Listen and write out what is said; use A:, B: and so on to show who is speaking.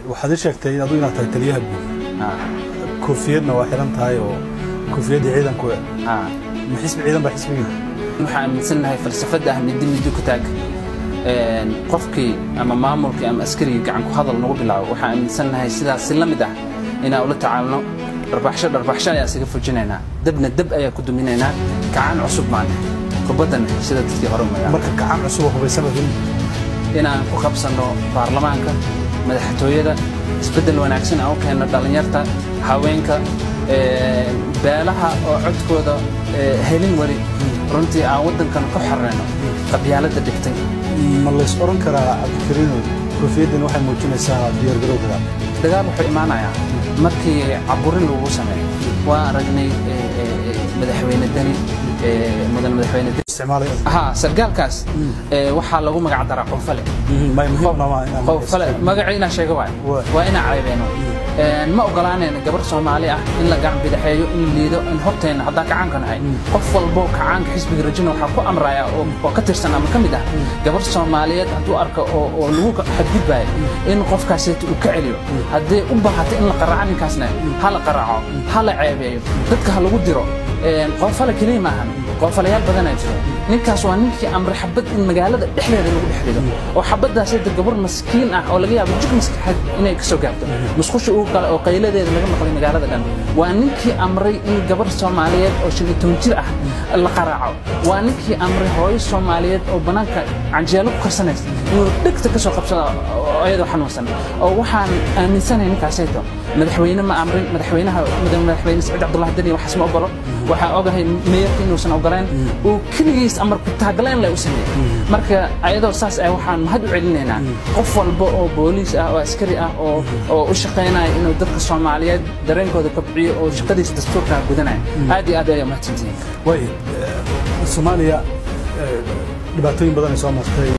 A: waxaad sheegtay inaad inaad tahay taliyaha guud koofiyadna waa xiran tahay oo koofiyada ciidanku ma xisbi ciidan ba xisbiga
B: waxaan aaminsanahay falsafada ah mid ku taag qofkii ama maamulkii ama askariga gacan ku hadal nagu bilaabo waxaan aaminsanahay sidaas la mid ah inaan ula tacaalno darbaxsho ayaa isaga fujinaynaa dabna dab ayaa ku duminaynaa gacan cusub maana kubadan sida dadkii hore ma
A: marka gacan cusub hubaysan
B: inaan ku qabsano baarlamaanka madaxtooyada isbedel wanaagsan oo keena dhalinyarta haweenka beelaha oo codkooda helin wari runtii aan wadankan ku xareyno qabyaalada dhigtay
A: ma la is oran karaa Cabdikariino koofiyaddan waxay muujinaysaa diyaar garowga
B: dagaal wuxuu imaanayaa markii caburin lagu sameeyo waa aragnay madaxweyne dani madaxweyne
A: isticmaalay
B: sargaalkaas waxa lagu magac daraa qofale qofale magaciina sheego waa ina caybeeno ma ogolaanayna gabar Soomaali ah in la gacan bidaxeeyo in liido in horteena hadda gacan ka nahay qof walbo gacanka xisbiga rajina waxa ku amraya oo ka tirsan ama kamid ah gabar Soomaaliyeed haduu arko oo lagu xadgudbay in qofkaas uu ka celiyo hadii u baahato in la qaraaco ninkaasna hal qaraaco hal caybeeyo dadka lagu diro qofale kaliya maahan qofalayaal badan ay jiraan ninkaas waa ninkii amray xabad in magaalada dhexdeeda lagu dhexlido oo xabadaas ay gabar maskiin ah oo laga yaabo jig maskaxad inay ka soo gaarto musqusha uu kale oo qayladeeda laga maqlay magaalada dhan waa ninkii amray in gabar Soomaaliyeed oo 15 jir ah la qaraaco waa ninkii amray hooyo Soomaaliyeed oo banaanka canjeelo ku karsanaysa inuu dhigta ka soo qabsado ayadoo xanuunsan oo waxaan aaminsanahay ninkaas ayto madaxweyne ma amrin madaxweynaha Saciid Cabdullaahi Dani waxa isma ogolo waxa ogahay meeyarka inuusan ogolaan oo kaligiis amar ku taagleen la u sameeyay marka ayadoo saas ay waxaan mahad u celinaynaa qof walba oo booliis ah oo askari ah oo u shaqeynaya inuu dadka Soomaaliyeed dareenkooda kobciyo oo shaqadiisa dastuurka gudanaya aad iyo aad ay mahadsantihiin
A: way Soomaaliya dhibaatooyin badan ay soo martay